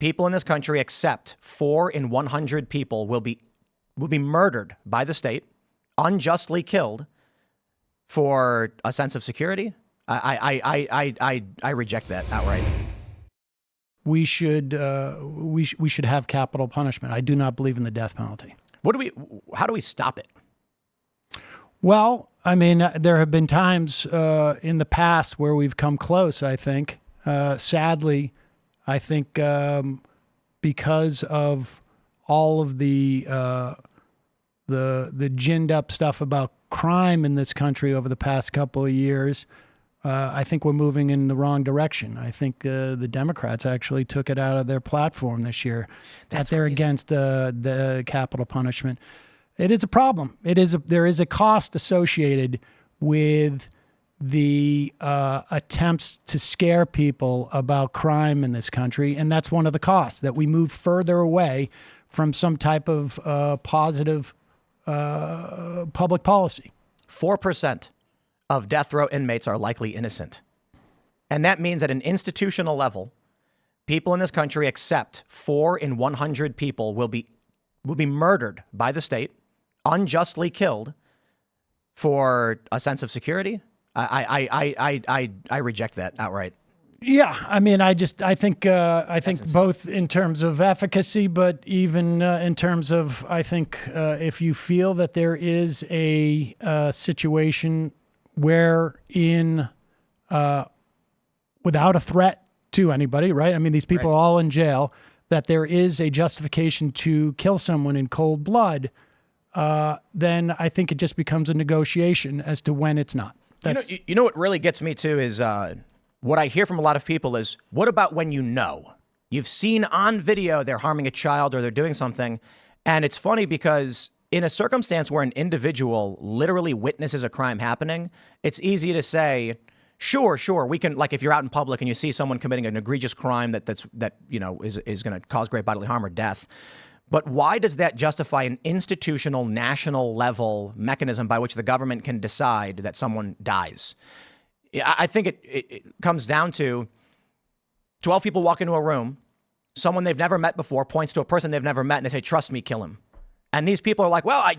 people in this country accept 4 in 100 people will be murdered by the state, unjustly killed for a sense of security. I reject that outright. We should have capital punishment. I do not believe in the death penalty. How do we stop it? Well, I mean, there have been times in the past where we've come close, I think. Sadly, I think because of all of the ginned up stuff about crime in this country over the past couple of years, I think we're moving in the wrong direction. I think the Democrats actually took it out of their platform this year that they're against the capital punishment. It is a problem. There is a cost associated with the attempts to scare people about crime in this country, and that's one of the costs, that we move further away from some type of positive public policy. 4% of death row inmates are likely innocent. And that means at an institutional level, people in this country accept 4 in 100 people will be murdered by the state, unjustly killed for a sense of security. I reject that outright. Yeah, I mean, I think both in terms of efficacy, but even in terms of, I think if you feel that there is a situation wherein, without a threat to anybody, right? I mean, these people are all in jail, that there is a justification to kill someone in cold blood, then I think it just becomes a negotiation as to when it's not. You know what really gets me too is what I hear from a lot of people is, what about when you've seen on video they're harming a child or they're doing something? And it's funny because in a circumstance where an individual literally witnesses a crime happening, it's easy to say, sure, we can, like if you're out in public and you see someone committing an egregious crime that is going to cause great bodily harm or death. But why does that justify an institutional, national level mechanism by which the government can decide that someone dies? I think it comes down to 12 people walk into a room, someone they've never met before points to a person they've never met, and they say, trust me, kill him. And these people are like, well, I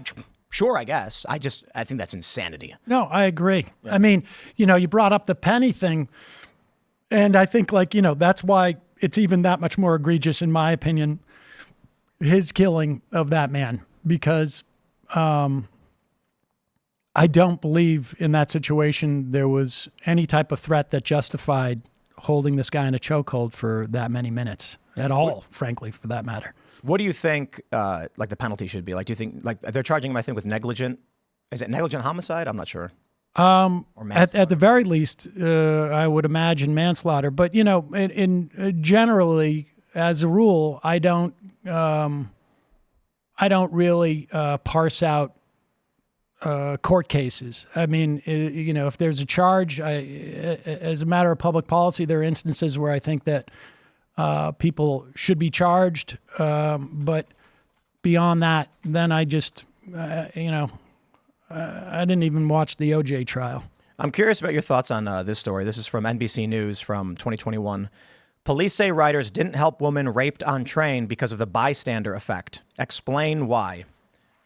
guess. I think that's insanity. No, I agree. Yeah. I mean, you brought up the Penny thing, and I think that's why it's even that much more egregious, in my opinion, his killing of that man, because I don't believe in that situation there was any type of threat that justified holding this guy in a chokehold for that many minutes at all, frankly, for that matter. What do you think the penalty should be? Like, do you think they're charging him, I think, with negligent? Is it negligent homicide? I'm not sure. Or at the very least, I would imagine manslaughter. But in generally, as a rule, I don't really parse out court cases. I mean, if there's a charge, as a matter of public policy, there are instances where I think that people should be charged. But beyond that, then I just, I didn't even watch the OJ trial. I'm curious about your thoughts on this story. This is from NBC News from 2021. Police say riders didn't help woman raped on train because of the bystander effect. Explain why.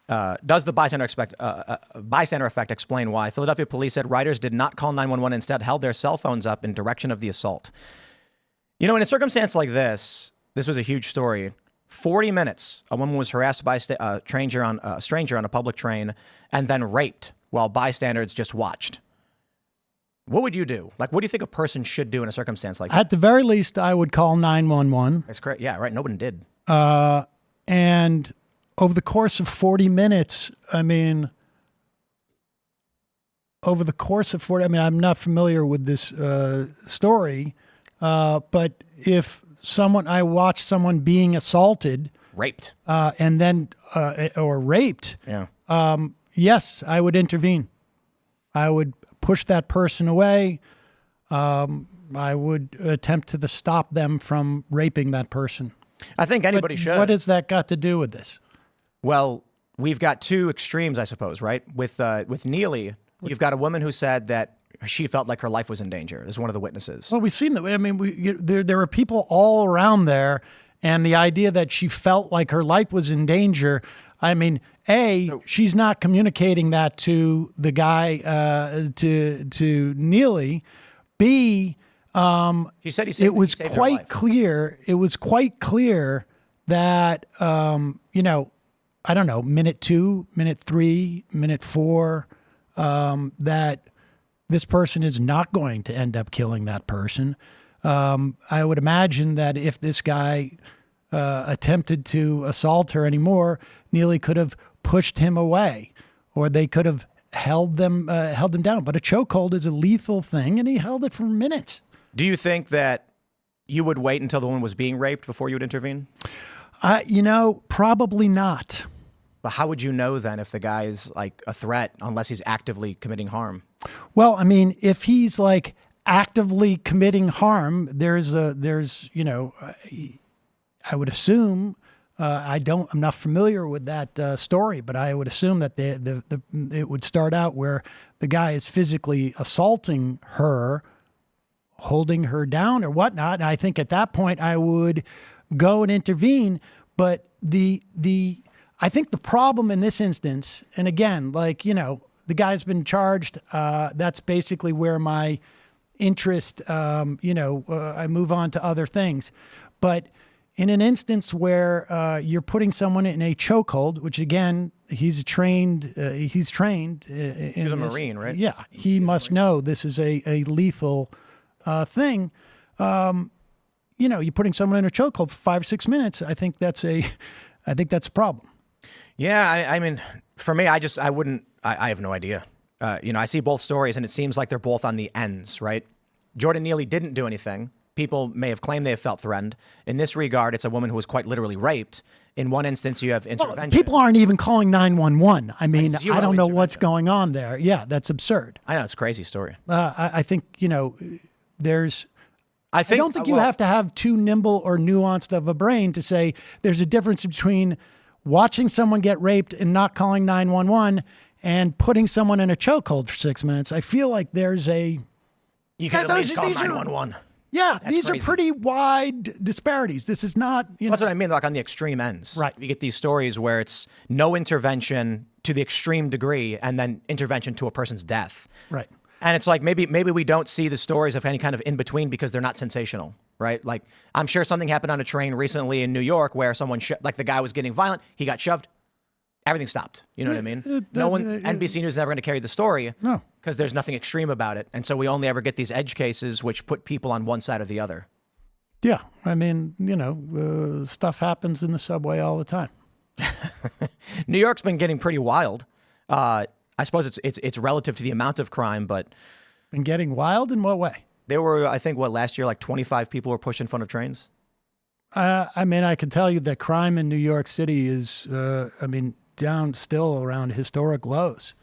Does the bystander effect explain why? Philadelphia police said riders did not call 911, instead held their cell phones up in direction of the assault. In a circumstance like this was a huge story. 40 minutes, a woman was harassed by a stranger on a public train and then raped while bystanders just watched. What would you do? What do you think a person should do in a circumstance like that? At the very least, I would call 911. That's correct. Yeah, right. Nobody did. And over the course of 40 minutes, I'm not familiar with this story, but if I watched someone being assaulted, raped, and then or raped, yes, I would intervene. I would push that person away. I would attempt to stop them from raping that person. I think anybody should. What has that got to do with this? Well, we've got two extremes, I suppose, right? With Neely, you've got a woman who said that she felt like her life was in danger. This is one of the witnesses. Well, we've seen that. I mean, there are people all around there, And the idea that she felt like her life was in danger, I mean, she's not communicating that to the guy, to Neely. B, she said it was quite clear. It was quite clear that, I don't know, minute 2, minute 3, minute 4, that this person is not going to end up killing that person. I would imagine that if this guy attempted to assault her anymore, Neely could have pushed him away, or they could have held them down. But a chokehold is a lethal thing, and he held it for minutes. Do you think that you would wait until the woman was being raped before you would intervene? Probably not. But how would you know then if the guy is like a threat unless he's actively committing harm? Well, I mean, if he's like actively committing harm, I would assume, I'm not familiar with that story, but I would assume that it would start out where the guy is physically assaulting her, holding her down or whatnot. And I think at that point I would go and intervene. But I think the problem in this instance, and again, the guy's been charged. That's basically where my interest, I move on to other things. But in an instance where you're putting someone in a chokehold, which again, he's trained. He's a Marine, right? Yeah, he must know this is a lethal thing. You're putting someone in a chokehold for 5 or 6 minutes. I think that's a problem. Yeah, I mean, for me, I have no idea. I see both stories, and it seems like they're both on the ends, right? Jordan Neely didn't do anything. People may have claimed they have felt threatened. In this regard, it's a woman who was quite literally raped. In one instance, you have intervention. People aren't even calling 911. I mean, I don't know what's going on there. Yeah, that's absurd. I know, it's a crazy story. I think, I don't think you have to have too nimble or nuanced of a brain to say there's a difference between watching someone get raped and not calling 911 and putting someone in a chokehold for 6 minutes. I feel like there's a... You can at least call 911. Yeah, these are pretty wide disparities. This is not, That's what I mean, like on the extreme ends. Right. You get these stories where it's no intervention to the extreme degree and then intervention to a person's death. Right. And it's like maybe we don't see the stories of any kind of in between because they're not sensational, right? Like I'm sure something happened on a train recently in New York where someone like the guy was getting violent, he got shoved, everything stopped. You know what I mean? NBC News is never going to carry the story, no, because there's nothing extreme about it, and so we only ever get these edge cases which put people on one side or the other. Yeah, I mean, stuff happens in the subway all the time. New York's been getting pretty wild. I suppose it's relative to the amount of crime, but... And getting wild in what way? There were, I think, last year, like 25 people were pushed in front of trains? I mean, I can tell you that crime in New York City is, down still around historic lows.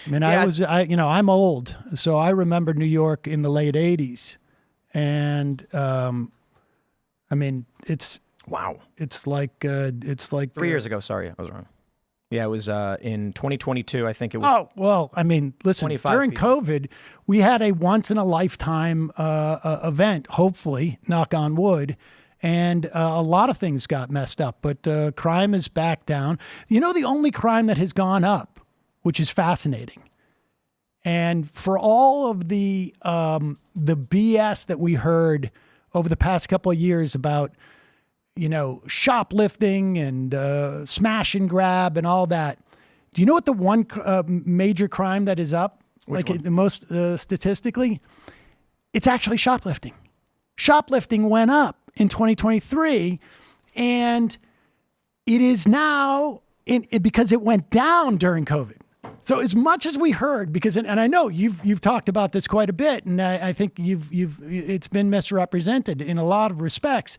I mean, yeah. I'm old, so I remember New York in the late 80s. And, it's... Wow. It's like... 3 years ago, sorry, I was wrong. Yeah, it was in 2022, I think it was. Oh, well, I mean, listen, during COVID, we had a once-in-a-lifetime event, hopefully, knock on wood, and a lot of things got messed up, but crime is back down. The only crime that has gone up, which is fascinating, and for all of the BS that we heard over the past couple of years about shoplifting and smash and grab and all that. Do you know what the one major crime that is up? Which one? The most statistically? It's actually shoplifting. Shoplifting went up in 2023, and it is now because it went down during COVID. So as much as we heard, and I know you've talked about this quite a bit, and I think it's been misrepresented in a lot of respects,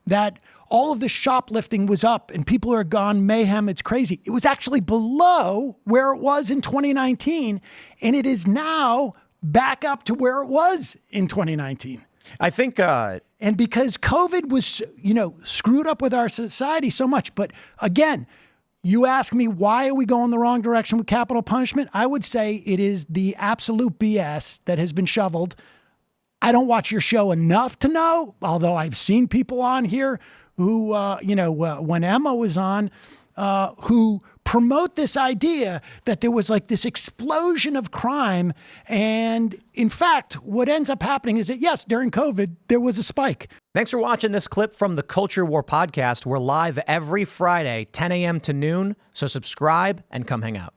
that all of the shoplifting was up and people are gone mayhem. It's crazy. It was actually below where it was in 2019. And it is now back up to where it was in 2019. I think, and because COVID was, screwed up with our society so much. But again, you ask me, why are we going the wrong direction with capital punishment? I would say it is the absolute BS that has been shoveled I don't watch your show enough to know, although I've seen people on here who, when Emma was on, who promote this idea that there was like this explosion of crime. And in fact, what ends up happening is that, yes, during COVID, there was a spike. Thanks for watching this clip from the Culture War podcast. We're live every Friday, 10 a.m. to noon. So subscribe and come hang out.